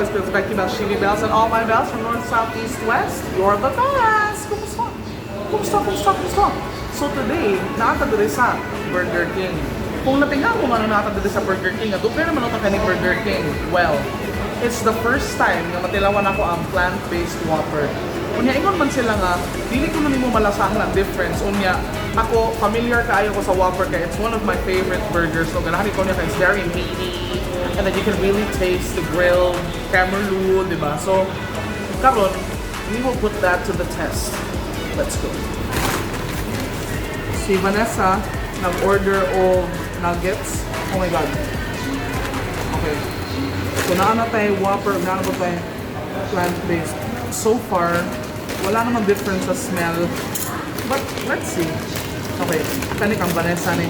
always feels like about Shivi Bells and all my bells from North, South, East, West. You're the best! Kumusta? So today, nakatagod sa Burger King. Kung natingnan ko ano nakatagod sa Burger King, at okay naman ito ka ni Burger King. Well, it's the first time na matilawan ako ang plant-based Whopper. Unya, ingon man sila nga, dili ko na nimo malasahan ang difference. Unya, ako, familiar kaayo ko sa Whopper kaya it's one of my favorite burgers. So, ganahan ko niya kaya it's very meaty. And then you can really taste the grilled camerlu, di ba? So, karon, we will put that to the test. Let's go. Si Vanessa, nag-order of nuggets. Oh my God. Okay. So, naana tayo Whopper, naana ko tayo plant-based. So far, wala namang difference sa smell. But, let's see. Okay. Kani kang Vanessa ni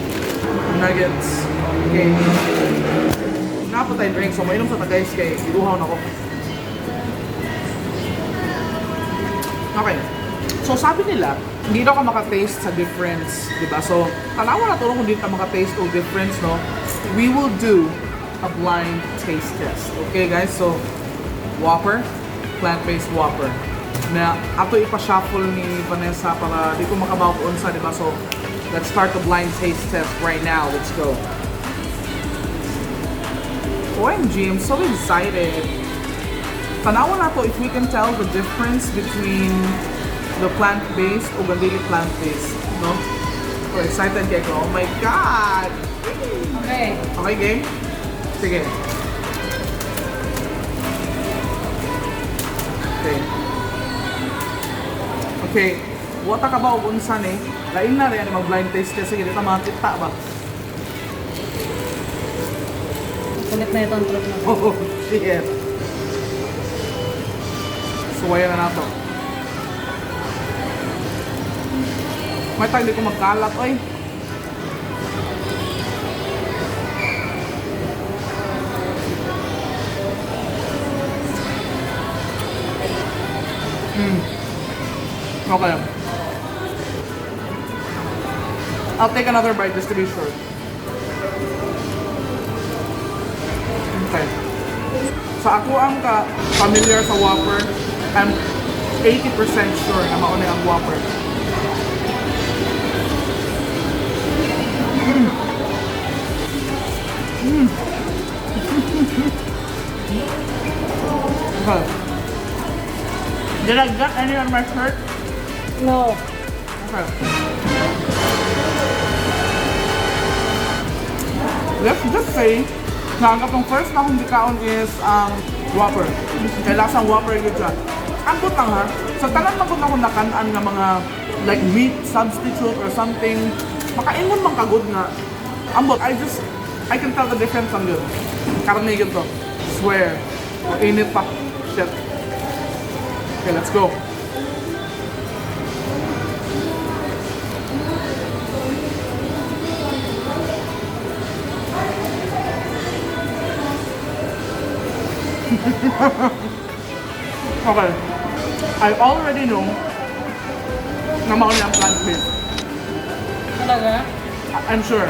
nuggets. Okay. Napo tayo drink. So, mainom sa guys kay iluhaw na ko. Okay. So, sabi nila, hindi daw ka makataste sa difference. Diba? So, tanawa na tulong kung hindi ka makataste o difference, no? We will do a blind taste test. Okay, guys? So, Whopper, plant-based Whopper. Na, ato ipa-shuffle ni Vanessa para di ko makabaw po unsa, diba? So, let's start the blind taste test right now. Let's go. OMG, I'm so excited. Tanawa na to if we can tell the difference between the plant-based o gandili plant-based, no? So excited kayo ko. Oh my God! Okay. Okay, game? Sige. Okay. Okay. Wata ka ba o unsan eh? Lain na rin mag-blind taste test. Sige, dito makakita ba? Kulit na itong truth na. Oh, shit. Suwayan na nato. May tayo di ko magkalat, oy. Okay. I'll take another bite just to be sure. Okay. Sa ako ang familiar sa Whopper, I'm 80% sure na mauna ang Whopper. Okay. Did I get any on my shirt? No. Okay. Let's just say na ang atong first na akong gikaon is Whopper. Kaya lasang Whopper yun siya. Ambot lang ha. Sa tanan man ko na akong nakanaan nga mga like meat substitute or something. Makaingon man kagod nga. Ambot, I can tell the difference on yun. Karne yun to. Swear. Init pa. Shit. Okay, let's go. Okay. I already know na mauli ang plant-based. Talaga? I'm sure.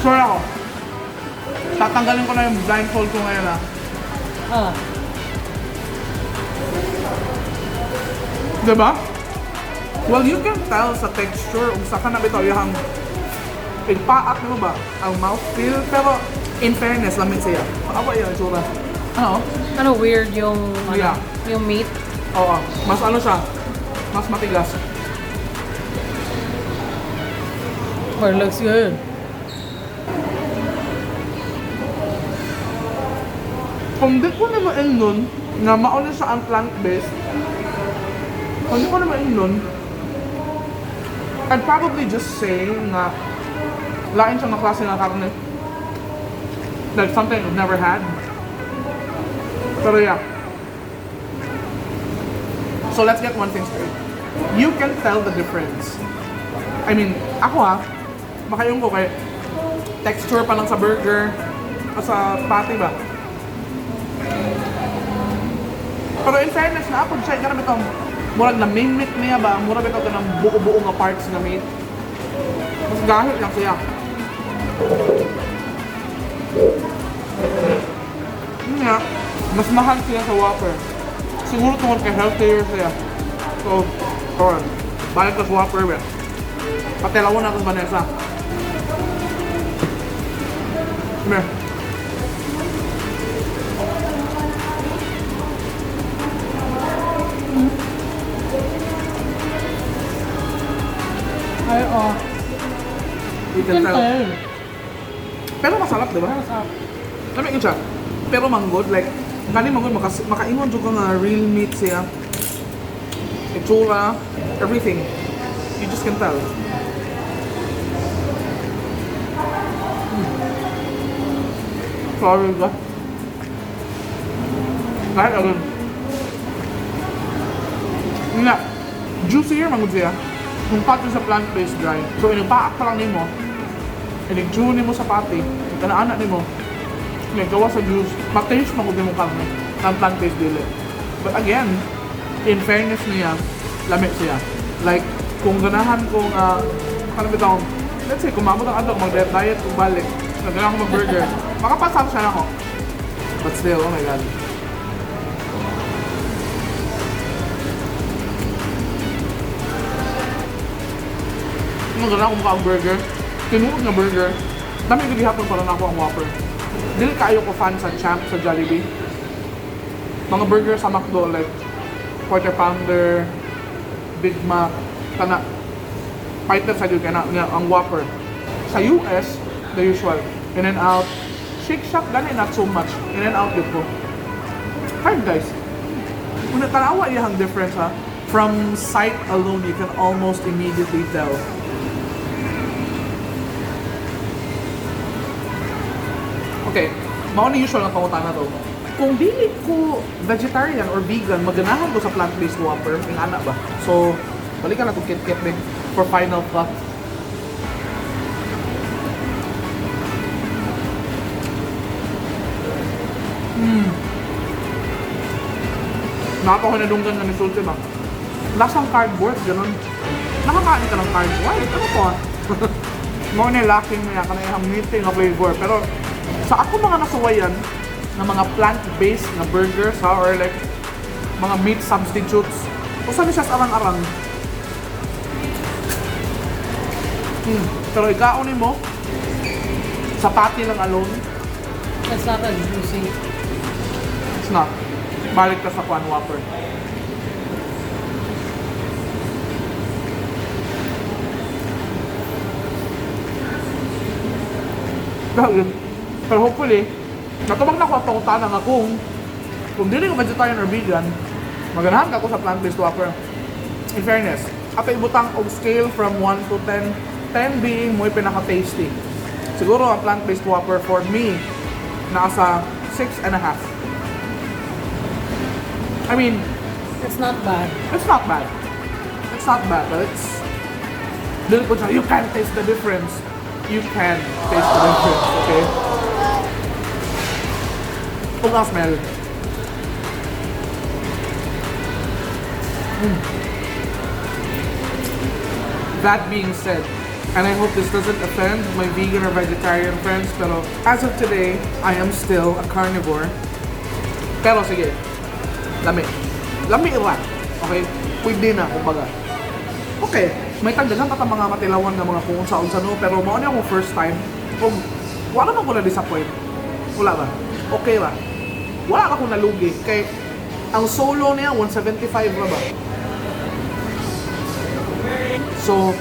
Sure ako. Tatanggalin ko na yung blindfold ko ngayon ha. Ah. Diba? Well, you can tell sa texture kung saan ka na bitaw yung pigpaat mo ba? Ang mouthfeel. Pero in fairness, lamit siya. Ano yun, tsura? Ano? Ano weird yung, Yeah. yung meat? Oo. Mas ano siya? Mas matigas. Or looks good. Kung di ko naman nun, na mauna siya ang plant-based, kung di ko naman nun, I'd probably just say na lain siya na klase ng karne. Like something I've never had. Pero yeah. So let's get one thing straight. You can tell the difference. I mean, ako ha, makayong ko kay texture pa lang sa burger o sa patty ba. Pero in fairness na ako, siya ka na itong murag na main meat niya ba, murag ito ka ng buo-buo nga parts na meat. Mas gahit lang siya. Unya, mas mahal siya sa Whopper. Siguro tungkol kay healthier siya. So, alright. Balik ka sa Whopper, be. Patilawan natin Vanessa. Come here. Ay, oh. You can tell. Tell. Pero masarap, di ba? Masarap. Sabi siya. Pero manggod, like, kani manggod, makaingon dyan ka nga real meat siya. Itsura, everything. You just can tell. Sorry, ba? Kahit agad. Nga, juicier manggod siya. Kung pati sa plant-based dry. So, inagpaak pa lang nimo. Inag-chew nimo sa pati. Kanaanak nimo. May gawa sa juice. Ma-taste mo kung mo karne. Ng plant-based dili. But again, in fairness niya, lamig siya. Like, kung ganahan kong, let's say, kung mamot ang adok, mag-diet kung balik, naganahan ko mag-burger, makapasap siya na ako. But still, oh my God. Kung ganahan ko mukha ang burger, tinuod na burger, dami gilihapon para na ako ang Whopper. Dili kaayo ko fan sa Champ sa Jollibee. Mga burger sa McDo, like Quarter Pounder, Big Mac, kana fighter sa yun kana ang Whopper. Sa US, the usual, In-N-Out, Shake Shack, gani not so much. In-N-Out yun po. Hard guys. Kung natanawa yung difference ha, from sight alone, you can almost immediately tell. Okay, mao ni usual ang pangutana to. Kung dili ko vegetarian or vegan, maganahan ko sa plant-based Whopper, ingana ba? So, balikan na itong kit-kit din for final thought. Nakakakinadunggan na ni Sulti ba? Lasang cardboard, ganun. Nakakain ka ng cardboard? Ano po? Mao ni lacking niya, kanayang meeting na flavor. Pero, sa ako mga nasuwayan na mga plant-based na burgers ha, or like mga meat substitutes, usa ni siya sa arang-arang. Pero ikaon mo sa patty lang alone, It's not as juicy. it's not. Balik ka sa Kwan Whopper. Pero hopefully, natubag na ko ang pangutana nga kung dili ko vegetarian or vegan, maganahan ka ko sa plant-based Whopper. In fairness, ato ibutang og scale from 1 to 10, 10 being mo'y pinaka-tasty. Siguro ang plant-based Whopper for me, nasa 6.5. I mean, It's not bad. it's not bad. It's not bad, but it's... Dili ko siya, you can taste the difference. You can taste the difference, okay? Kung ang smell. That being said, and I hope this doesn't offend my vegan or vegetarian friends, pero as of today, I am still a carnivore. Pero sige, lami. Lami ra. Okay? Pwede na, kumbaga. Okay, may tagdagan pa mga matilawan na mga kung sa no, pero mao niya akong first time. Kung wala man ko na-disappoint. Wala ba? Okay ra. Wala akong nalugi. Kay ang solo niya, 175 ra ba? So,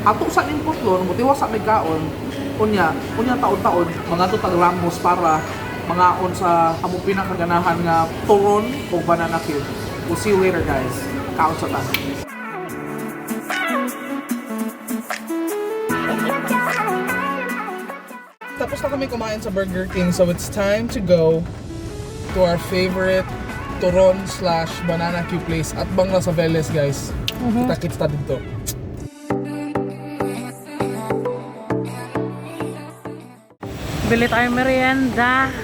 ato sa input lo, mutiwa sa may kaon, unya taon-taon, mga tutag ramos para mga on sa among pinakaganahan nga turon o banana cube. We'll see you later guys. Kaon sa ta. Tapos na kami kumain sa Burger King, so it's time to go to our favorite turon/banana cube place at Bang sa Veles guys. Kita-kits ta dito. Bili tayo merienda.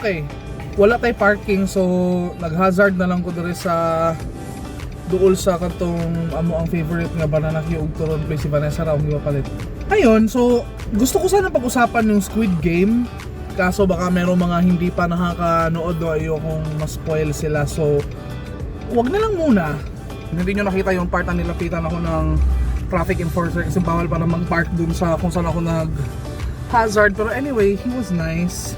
Okay, wala tay parking so nag-hazard na lang ko diri sa duol sa katong amo ang favorite nga banana Q ug turon place si Vanessa ra ug palit. Ayun, so gusto ko sana pag-usapan yung Squid Game. Kaso baka meron mga hindi pa nakakanood o ayokong ma-spoil sila. So, wag na lang muna. Hindi nyo nakita yung part na nilapitan ako ng traffic enforcer kasi bawal pa na mag-park dun sa kung saan ako nag-hazard. Pero anyway, he was nice.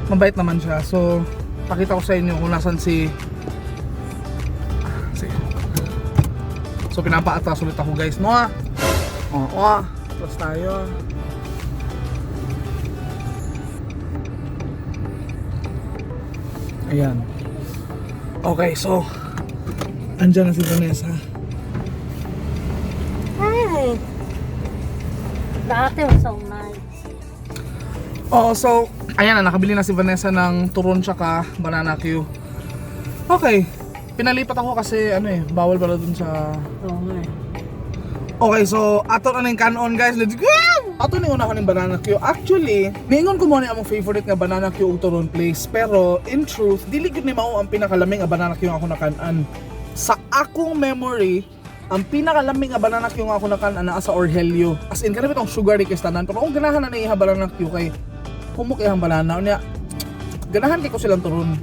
Mabait naman siya. So, pakita ko sa inyo kung nasan si... Sige. So, pinapa-atras ulit ako guys. Noah! Atras tayo. Ayan. Okay, so andyan na si Vanessa. Hey! Dati was so nice. Oh, so ayan na, nakabili na si Vanessa ng turon tsaka banana Q. Okay, pinalipat ako kasi bawal pala dun sa... Oo nga eh. Okay, so ato na yung kanon guys, let's go! Ato na yung una ko ng banana Q. Actually, ningon ko muna ang favorite nga banana Q ug turon place. Pero in truth, dili gud ni mao ang pinakalaming nga banana Q nga ako nakanan. Sa akong memory, ang pinakalaming nga banana Q nga ako nakanan naa sa Orhelio. As in kanami tong sugar request tanan. Pero kung ganahan na niya banana Q kay humok iyang banana unya. Ganahan kay ko silang turon.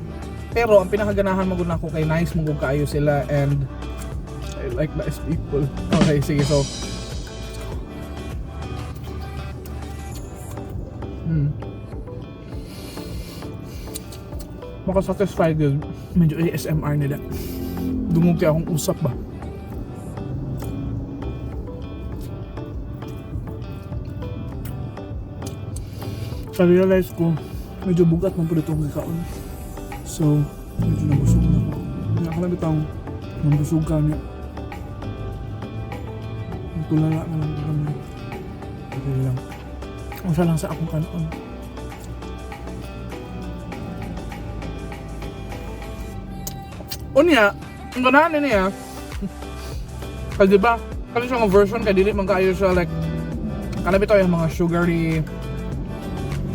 Pero ang pinakaganahan magud nako kay nice mong kaayo sila and I like nice people. Okay, sige, so makasatisfy good. Medyo ASMR nila. Dungog kaya akong usap ba? Sa realize ko, medyo bugat man po dito ang kaon. So, medyo nabusog na ako. Hindi ako lang itang nabusog ka niya. Tulala na lang kami. Okay lang. Masa lang sa akong kanon. Unya, ang ganahan niya. Kasi diba, kani siya nga version kaya dili man kaayo siya like kanami to yung mga sugary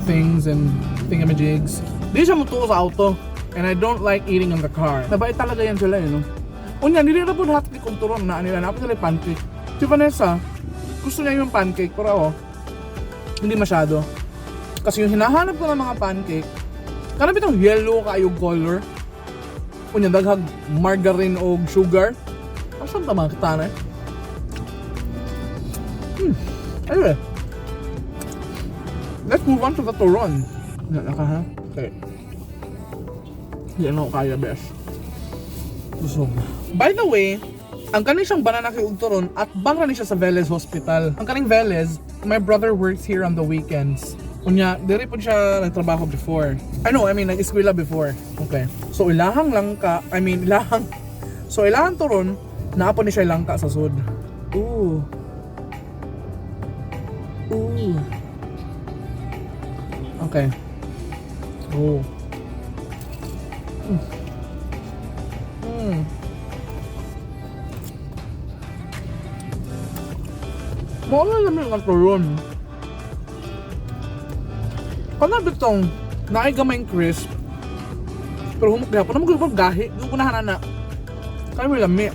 things and thingamajigs. Di siya mutuo sa auto and I don't like eating in the car. Nabait talaga yan sila no. Unya, dili na po hotcake kung turon na nila. Napos nila pancake. Si Vanessa, gusto niya yung pancake pero ako, hindi masyado. Kasi yung hinahanap ko ng mga pancake, kanami itong yellow kaayong color. Unya, daghag margarine o sugar. Asan tama kita na eh? Anyway, let's move on to the turon. Naka ha? Okay. Hindi na ako kaya best. Busog. By the way, ang kaning siyang banana Q ug turon at bang ni siya sa Velez Hospital. Ang kaning Velez, my brother works here on the weekends. Unya, diri po siya nagtrabaho before. I mean, nag-eskwela before. Okay. So, ilahang langka, So, ilahang turon, naapon ni siya langka sa sud. Ooh. Okay. Oh. Mawala naman ang turon. Kana bitong naigamayng crisp. Pero humok gihapon na magulog gahi. Di ko nahanan na. Kaya may lami.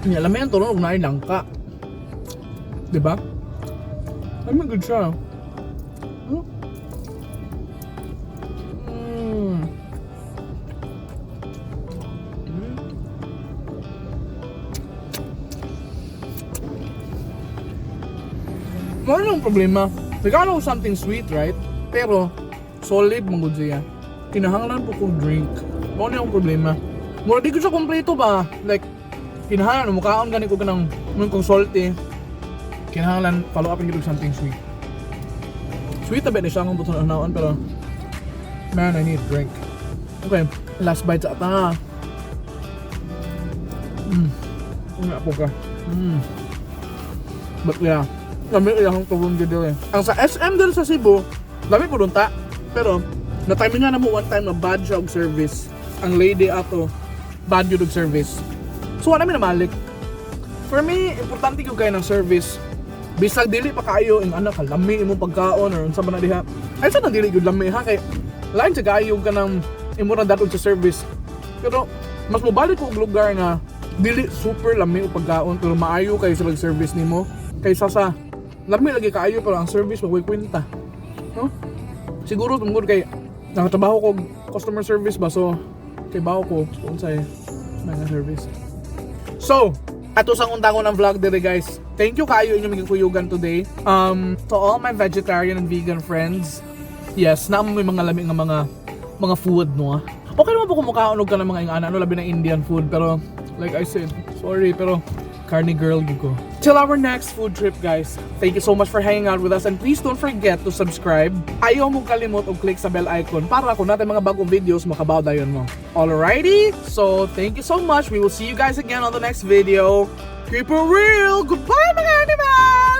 Lami ang turon ug naay langka. Diba? Lami good siya. Ano yung problema? Regalo something sweet, right? Pero, solid mong siya. Kinahanglan po kong drink. Ano yung problema? Mura di ko siya kompleto ba? Like, kinahanglan, mukhaon gani ko ka ng kong salty. Kinahanglan, follow up and get something sweet. Sweet na ba na siya kung buto na hanawan, pero man, I need drink. Okay, last bite sa ata. Una po ka. But yeah, kami iyang turon dito eh. Ang sa SM din sa Cebu, dami po doon ta. Pero, na-time nga na mo one time na bad siya og service. Ang lady ato, bad yun og service. So, namin namalik. For me, importante yung kayo ng service. bisag dili pa kayo ang anak lami imong pagkaon or unsa man na diha. Ay sa nang dili gyud lami ha kay lain sa kayo ka nang imo ra datot sa service. Pero mas mobalik ko og lugar nga dili super lami og pagkaon pero maayo kayo sa service nimo kaysa sa lami lagi kaayo pero ang service magway kwenta. No? Siguro tungod kay nakatrabaho ko customer service ba so kay bawo ko unsay mga service. So, ato sang untangon ng vlog dire guys. Thank you kayo inyo magkuyugan today. To all my vegetarian and vegan friends. Yes, na may mga lami nga mga food no. Okay naman po kumakaon og ka ng mga ingana no labi na Indian food pero like I said, sorry pero carne girl gigo. Till our next food trip guys. Thank you so much for hanging out with us and please don't forget to subscribe. Ayaw mong kalimot og click sa bell icon para kung natin mga bagong videos makabaw dayon mo. Alrighty? So thank you so much. We will see you guys again on the next video. Keep it real. Goodbye mga animals!